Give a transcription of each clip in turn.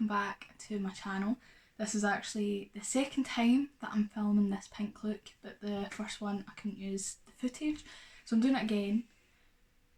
welcome back to my channel. This is actually the second time that I'm filming this pink look, but the first one I couldn't use the footage, so I'm doing it again.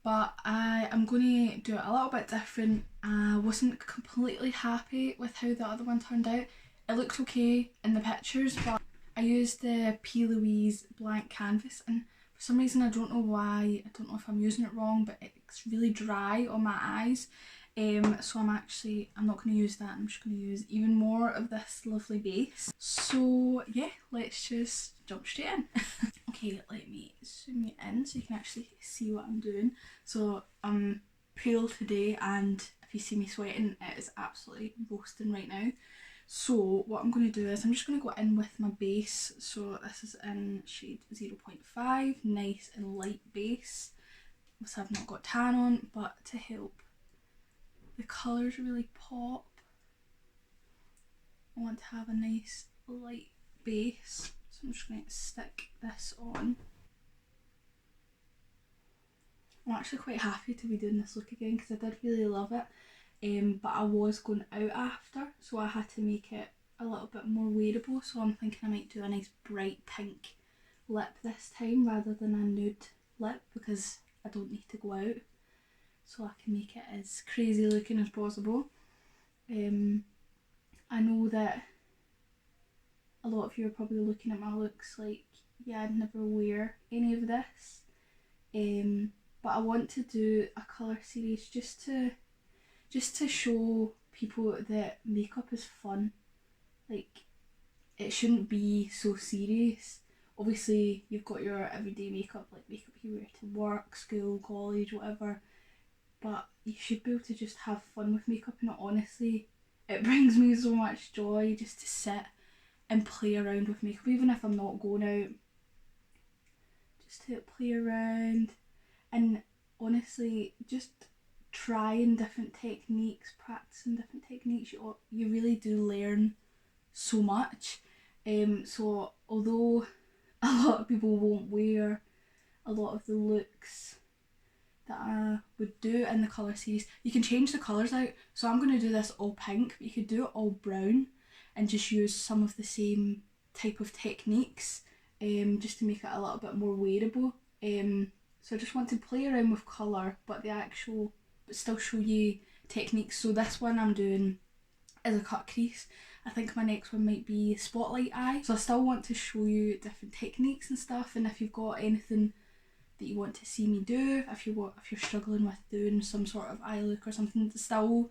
But I am going to do it a little bit different. I wasn't completely happy with how the other one turned out. It looks okay in the pictures, but I used the Plouise blank canvas, and for some reason I don't know why, I don't know if I'm using it wrong, but it's really dry on my eyes. So I'm not going to use that. I'm just going to use even more of this lovely base. So yeah, let's just jump straight in. Okay, let me zoom you in so you can actually see what I'm doing. So I'm pale today, and if you see me sweating, it is absolutely roasting right now. So what I'm going to do is I'm just going to go in with my base. So this is in shade 0.5, nice and light base. Obviously I've not got tan on, but to help the colours really pop, I want to have a nice light base. So I'm just going to stick this on. I'm actually quite happy to be doing this look again because I did really love it. But I was going out after, so I had to make it a little bit more wearable. So I'm thinking I might do a nice bright pink lip this time rather than a nude lip, because I don't need to go out, so I can make it as crazy looking as possible. I know that a lot of you are probably looking at my looks like, yeah, I'd never wear any of this. But I want to do a colour series just to show people that makeup is fun. Like, it shouldn't be so serious. Obviously you've got your everyday makeup, like makeup you wear to work, school, college, whatever, but you should be able to just have fun with makeup. And honestly, it brings me so much joy just to sit and play around with makeup, even if I'm not going out, just to play around. And honestly, just trying different techniques, practicing different techniques, you really do learn so much. So although a lot of people won't wear a lot of the looks that I would do in the colour series, you can change the colours out. So I'm going to do this all pink, but you could do it all brown and just use some of the same type of techniques, just to make it a little bit more wearable. So I just want to play around with colour, but still show you techniques. So this one I'm doing is a cut crease. I think my next one might be spotlight eye. So I still want to show you different techniques and stuff, and if you've got anything that you want to see me do, if you're struggling with doing some sort of eye look or something, still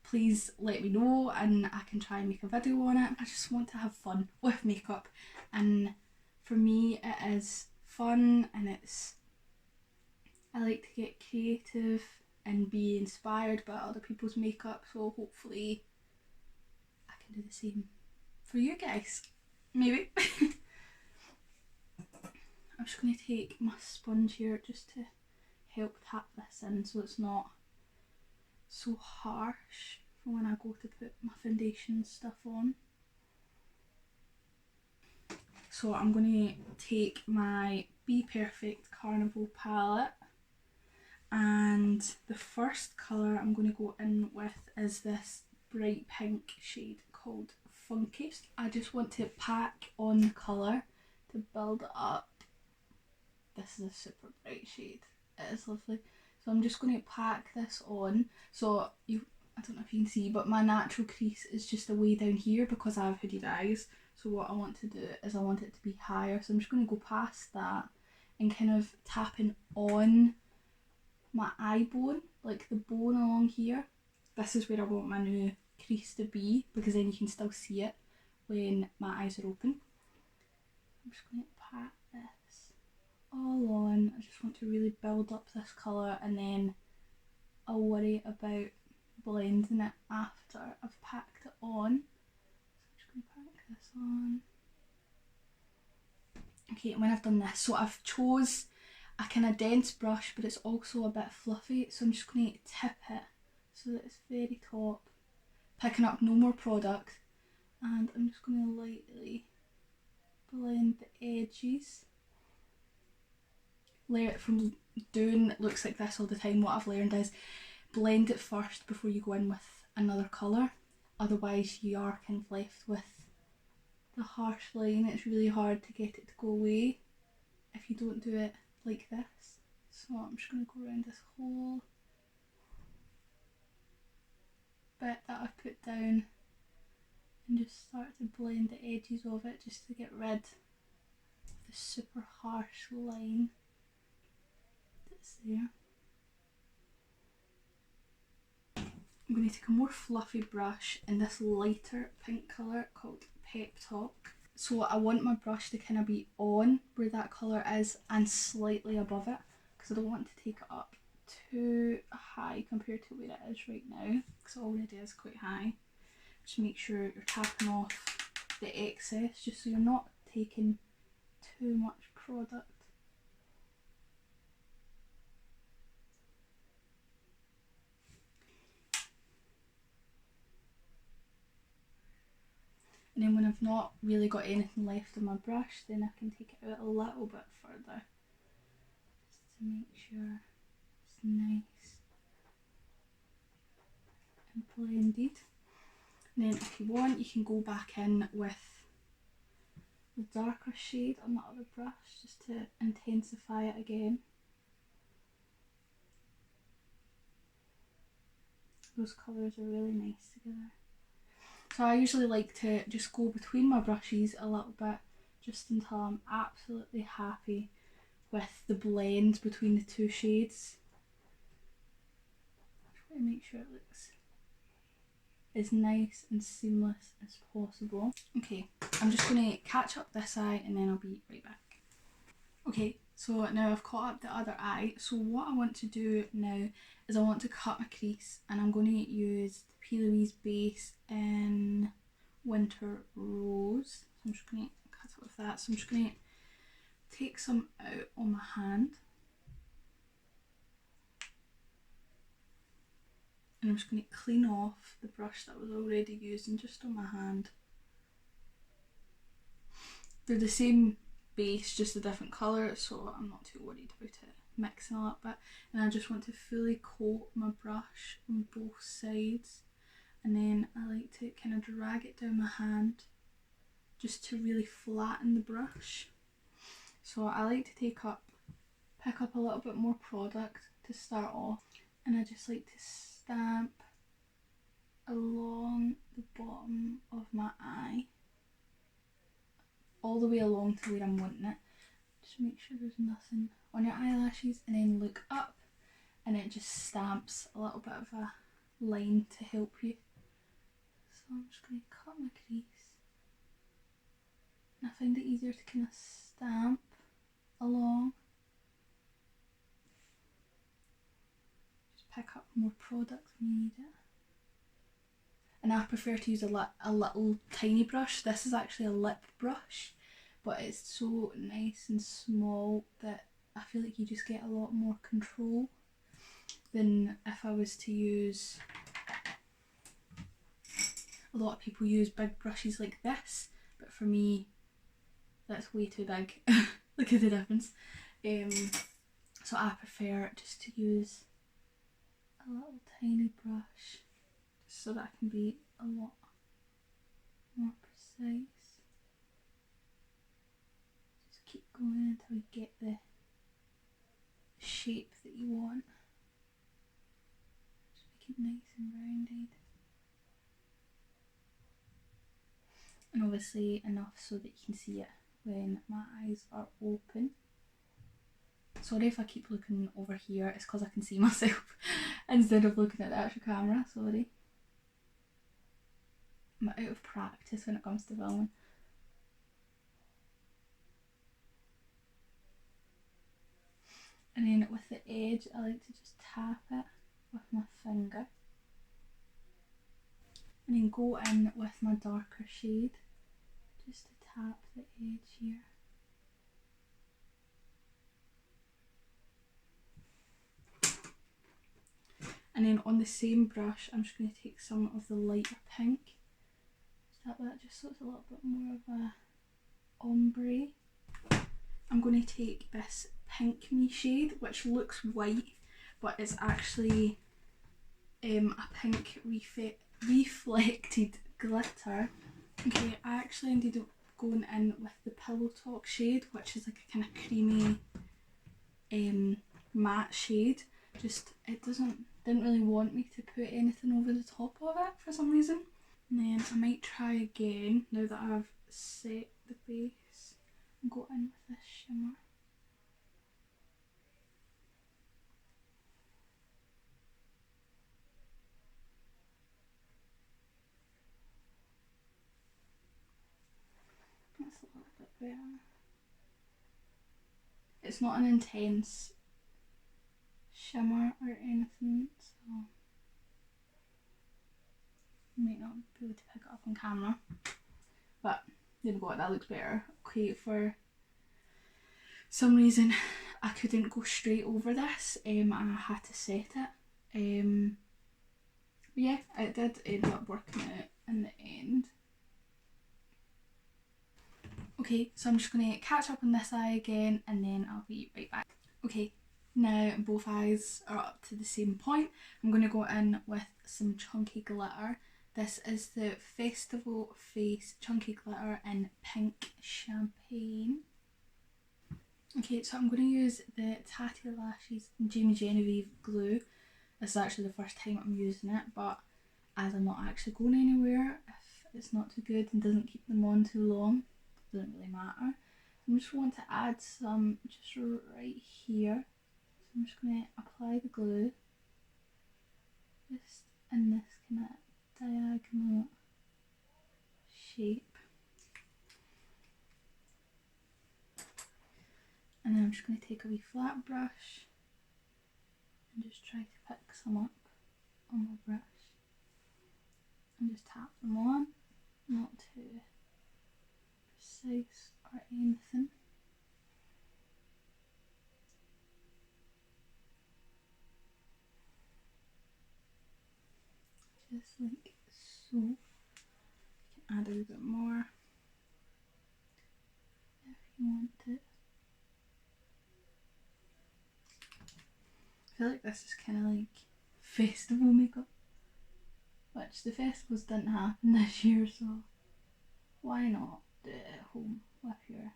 please let me know and I can try and make a video on it. I just want to have fun with makeup, and for me it is fun, and I like to get creative and be inspired by other people's makeup, so hopefully I can do the same for you guys, maybe. I'm just going to take my sponge here just to help tap this in so it's not so harsh for when I go to put my foundation stuff on. So I'm going to take my BPerfect Carnival palette, and the first colour I'm going to go in with is this bright pink shade called Funky. I just want to pack on the colour to build it up. This is a super bright shade, it is lovely. So I'm just going to pack this on. So I don't know if you can see, but my natural crease is just away down here because I have hooded eyes. So what I want to do is I want it to be higher. So I'm just going to go past that and kind of tapping on my eye bone, like the bone along here. This is where I want my new crease to be, because then you can still see it when my eyes are open. I'm just going to pat this all on. I just want to really build up this colour, and then I'll worry about blending it after I've packed it on. So I'm just going to pack this on. Okay, and when I've done this, so I've chose a kind of dense brush, but it's also a bit fluffy, so I'm just going to tip it so that it's very top, picking up no more product, and I'm just going to lightly blend the edges. From doing looks like this all the time, what I've learned is blend it first before you go in with another colour. otherwise you are kind of left with the harsh line. It's really hard to get it to go away if you don't do it like this. So I'm just going to go around this whole bit that I've put down and just start to blend the edges of it just to get rid of the super harsh line that's there. I'm going to take a more fluffy brush in this lighter pink colour called Pep Talk. So I want my brush to kind of be on where that colour is and slightly above it, because I don't want to take it up too high compared to where it is right now, because it already is quite high. Just make sure you're tapping off the excess, just so you're not taking too much product. And then when I've not really got anything left on my brush, then I can take it out a little bit further, just to make sure it's nice and blended. And then if you want, you can go back in with the darker shade on the other brush just to intensify it again. Those colours are really nice together. So I usually like to just go between my brushes a little bit, just until I'm absolutely happy with the blend between the two shades. Try to make sure it looks as nice and seamless as possible. Okay, I'm just going to catch up this eye and then I'll be right back. Okay, so now I've caught up the other eye. So what I want to do now is I want to cut my crease, and I'm going to use the Plouise base in Winter Rose. So I'm just going to cut it with that. So I'm just going to take some out on my hand. And I'm just going to clean off the brush that was already used and just on my hand. They're the same base, just a different colour, so I'm not too worried about it mixing a little bit. And I just want to fully coat my brush on both sides, and then I like to kind of drag it down my hand just to really flatten the brush. So I like to pick up a little bit more product to start off, and I just like to stamp along the bottom of my eye, all the way along to where I'm wanting it. Just make sure there's nothing on your eyelashes, and then look up and it just stamps a little bit of a line to help you. So I'm just going to cut my crease, and I find it easier to kind of stamp along. Just pick up more product when you need it. And I prefer to use a little tiny brush. This is actually a lip brush, but it's so nice and small that I feel like you just get a lot more control than if I was to use... A lot of people use big brushes like this, but for me that's way too big. Look at the difference. So I prefer just to use a little tiny brush, just so that I can be a lot more precise. Just keep going until you get the shape that you want. Just make it nice and rounded. And obviously enough so that you can see it when my eyes are open. Sorry if I keep looking over here, it's because I can see myself instead of looking at the actual camera, sorry. I'm out of practice when it comes to filming. And then with the edge, I like to just tap it with my finger. And then go in with my darker shade, just to tap the edge here. And then on the same brush, I'm just going to take some of the lighter pink. Tap that just so it's a little bit more of a ombre. I'm going to take this Pink Me shade, which looks white, but it's actually a pink reflected glitter. Okay, I actually ended up going in with the Pillow Talk shade, which is like a kind of creamy matte shade. Just, it didn't really want me to put anything over the top of it for some reason. And then I might try again now that I've set the base and go in with this shimmer. That's a little bit better. It's not an intense shimmer or anything, so you might not be able to pick it up on camera. But there we go, that looks better. Okay, for some reason I couldn't go straight over this and I had to set it. But yeah, it did end up working out in the end. Okay, so I'm just going to catch up on this eye again and then I'll be right back. Okay, now both eyes are up to the same point. I'm going to go in with some chunky glitter. This is the Festival Face Chunky Glitter in Pink Champagne. Okay, so I'm going to use the Tatti Lashes Genevieve glue. This is actually the first time I'm using it, but as I'm not actually going anywhere, if it's not too good and doesn't keep them on too long, it doesn't really matter. I'm just going to add some just right here. So I'm just going to apply the glue just in this kind of diagonal shape. And then I'm just going to take a wee flat brush and just try to pick some up on my brush and just tap them on, not too precise or anything. Just like so. You can add a little bit more if you want to. I feel like this is kind of like festival makeup, which the festivals didn't happen this year, so why not do it at home with your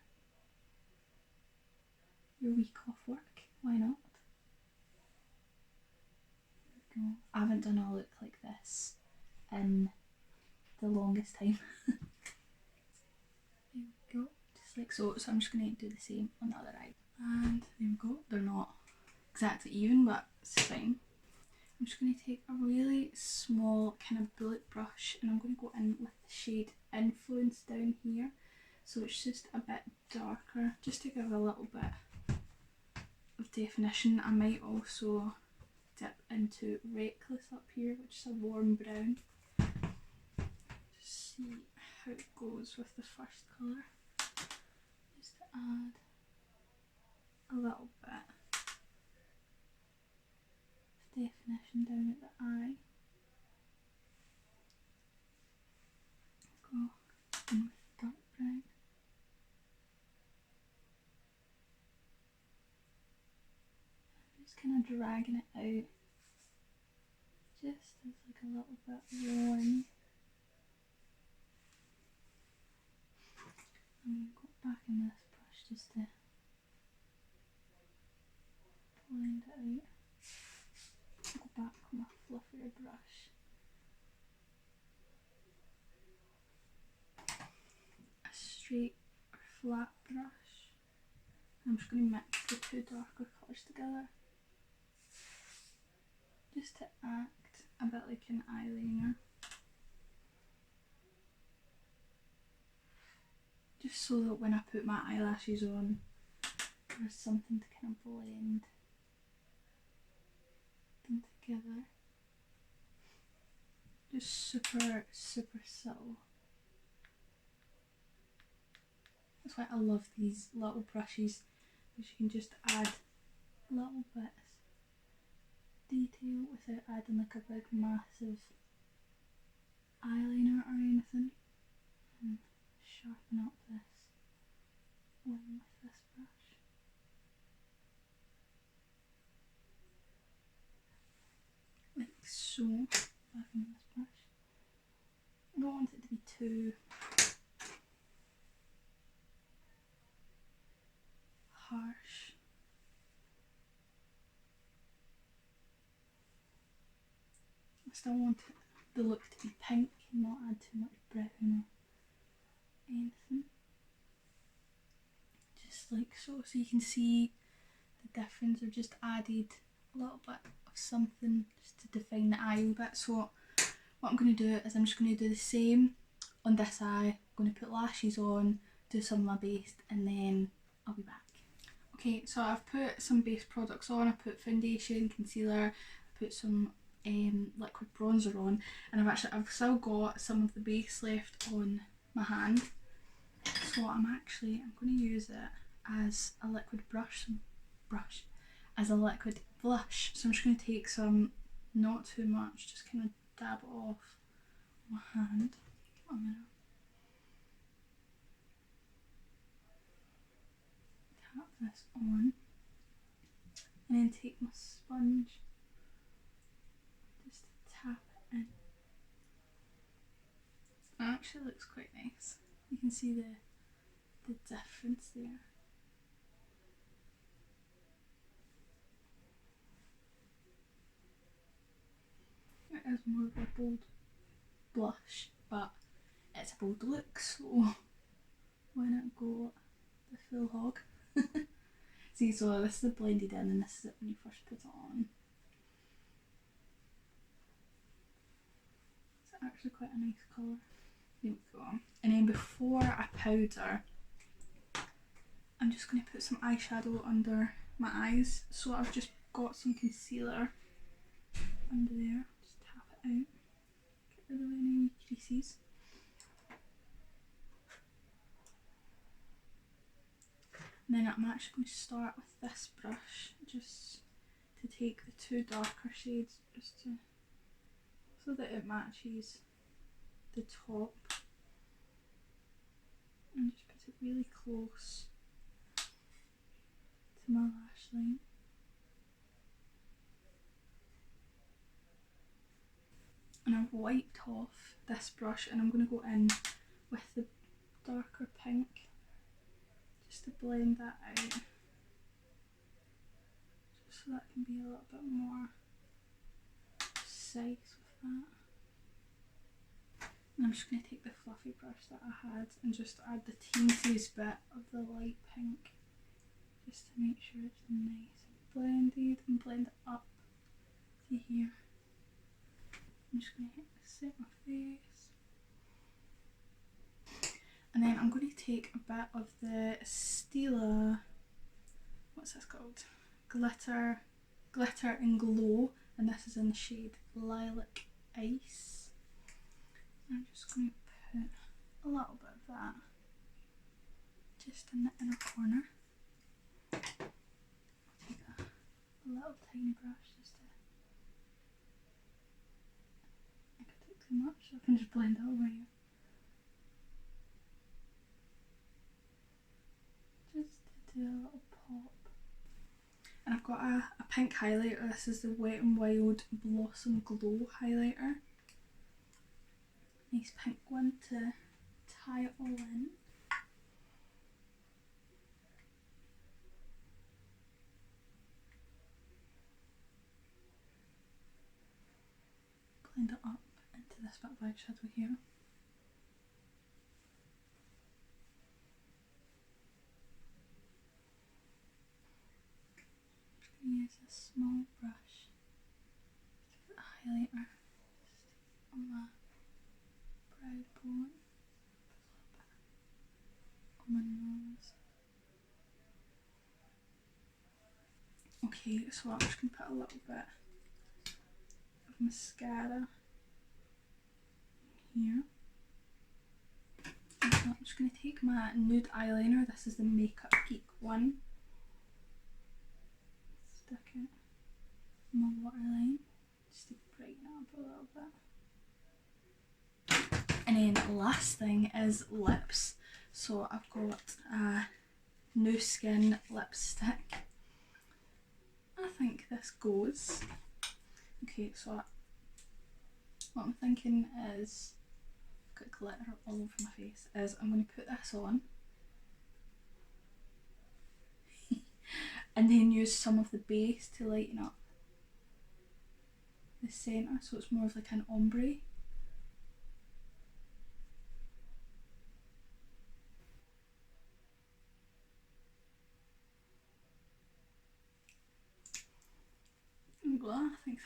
week off work? Why not? There we go. I haven't done a look like this in the longest time. There we go, just like so. So I'm just going to do the same on the other eye. And there we go, they're not exactly even, but it's fine. I'm just going to take a really small kind of bullet brush and I'm going to go in with the shade Influence down here. So it's just a bit darker, just to give a little bit of definition. I might also dip into Reckless up here, which is a warm brown. Just see how it goes with the first colour. Just to add a little bit definition down at the eye. Go in with the dark brown. Just kind of dragging it out, just as like a little bit worn. I'm going to go back in this brush just to blend it out. Go back with my fluffier brush. A straight or flat brush. I'm just going to mix the two darker colours together, just to act a bit like an eyeliner. Just so that when I put my eyelashes on, there's something to kind of blend them together. Just super, super subtle. That's why I love these little brushes, because you can just add little bits of detail without adding like a big massive eyeliner or anything. And sharpen up this one with this brush. Like so, back in this brush. too harsh. I still want the look to be pink and not add too much brown or anything. Just like so, so you can see the difference. I've just added a little bit of something just to define the eye a little bit. So what I'm going to do is I'm just going to do the same on this eye. I'm going to put lashes on, do some of my base, and then I'll be back. Okay, so I've put some base products on. I put foundation, concealer, I put some liquid bronzer on, and I've still got some of the base left on my hand. So I'm going to use it as a liquid as a liquid blush. So I'm just going to take some, not too much, just kind of dab it off my hand. I'm going to tap this on and then take my sponge, just tap it in. It actually looks quite nice. You can see the difference there. It is more of a bold blush, but it's a bold look, so why not go the full hog? See, so this is it blended in, and this is it when you first put it on. It's actually quite a nice colour. There we go. And then before I powder, I'm just going to put some eyeshadow under my eyes. So I've just got some concealer under there. Just tap it out. Get rid of any creases. And then I'm actually going to start with this brush, just to take the two darker shades, just to, so that it matches the top, and just put it really close to my lash line. And I've wiped off this brush, and I'm going to go in with the darker pink just to blend that out, just so that can be a little bit more precise with that. And I'm just going to take the fluffy brush that I had and just add the teeniest bit of the light pink, just to make sure it's nice and blended, and blend it up to here. I'm just going to set my face. And then I'm going to take a bit of the Stila, what's this called? Glitter and Glow, and this is in the shade Lilac Ice. I'm just going to put a little bit of that just in the inner corner. I'll take a little tiny brush just to, I could take too much, so I can just blend it over here. Just to do a little pop. And I've got a pink highlighter. This is the Wet n Wild Blossom Glow highlighter. Nice pink one to tie it all in. Blend it up into this bit of eyeshadow here. I'm going to use this small brush to put a highlighter just on my brow bone, a little bit on my nose. Okay, so I'm just going to put a little bit of mascara here. And so I'm just going to take my Nude eyeliner. This is the Makeup Geek one. Stick it on my waterline just to brighten it up a little bit. And then the last thing is lips. So I've got a New Skin lipstick. I think this goes. Okay, so what I'm thinking is I've got glitter all over my face, is I'm going to put this on and then use some of the base to lighten up the centre so it's more of like an ombre. I'm glad, I think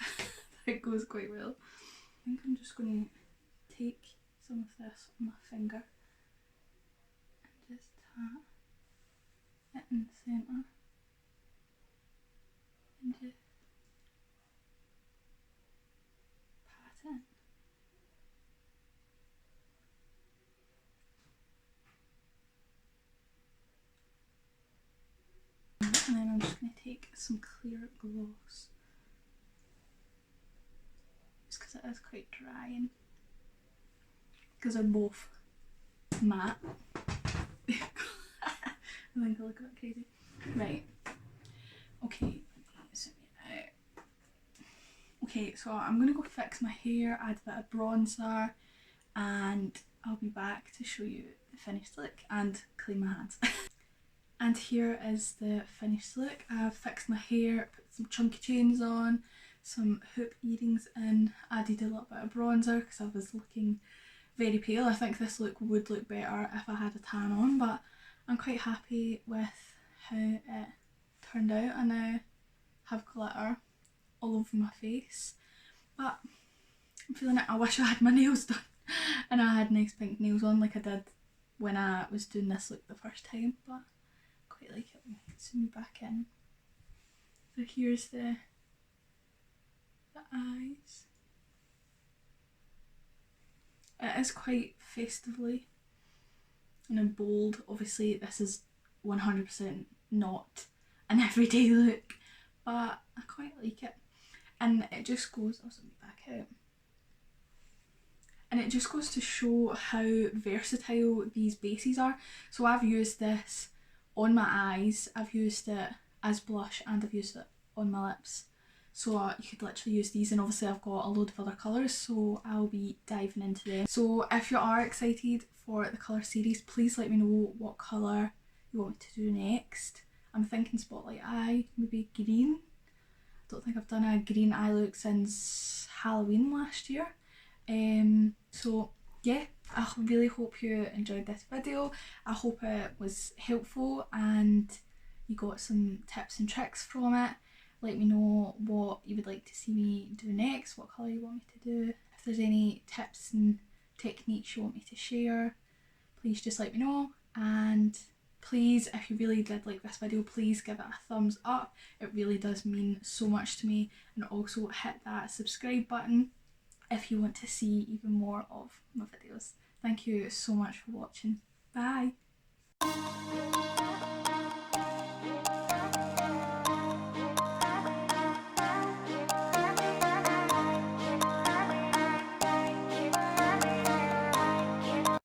that goes quite well. I think I'm just going to take some of this on my finger and just tap it in the centre and just pat it. And then I'm just going to take some clear gloss, just because it is quite drying, because they're both matte. I think I look a bit crazy. Right, okay, zoom it out. Okay, so I'm going to go fix my hair, add a bit of bronzer, and I'll be back to show you the finished look and clean my hands. And here is the finished look. I've fixed my hair, put some chunky chains on, some hoop earrings in, added a little bit of bronzer because I was looking very pale. I think this look would look better if I had a tan on, but I'm quite happy with how it turned out. I now have glitter all over my face, but I'm feeling it. I wish I had my nails done and I had nice pink nails on like I did when I was doing this look the first time, but quite like it. Zoom me back in. So here's the eyes. It is quite festively and in bold. Obviously this is 100% not an everyday look, but I quite like it. And it just goes, I'll zoom me back out. And it just goes to show how versatile these bases are. So I've used this on my eyes, I've used it as blush, and I've used it on my lips. So you could literally use these, and obviously I've got a load of other colours, so I'll be diving into them. So if you are excited for the colour series, please let me know what colour you want me to do next. I'm thinking Spotlight Eye, maybe green. I don't think I've done a green eye look since Halloween last year. So yeah, I really hope you enjoyed this video. I hope it was helpful and you got some tips and tricks from it. Let me know what you would like to see me do next, what colour you want me to do. If there's any tips and techniques you want me to share, please just let me know. And please, if you really did like this video, please give it a thumbs up. It really does mean so much to me. And also hit that subscribe button if you want to see even more of my videos. Thank you so much for watching. Bye!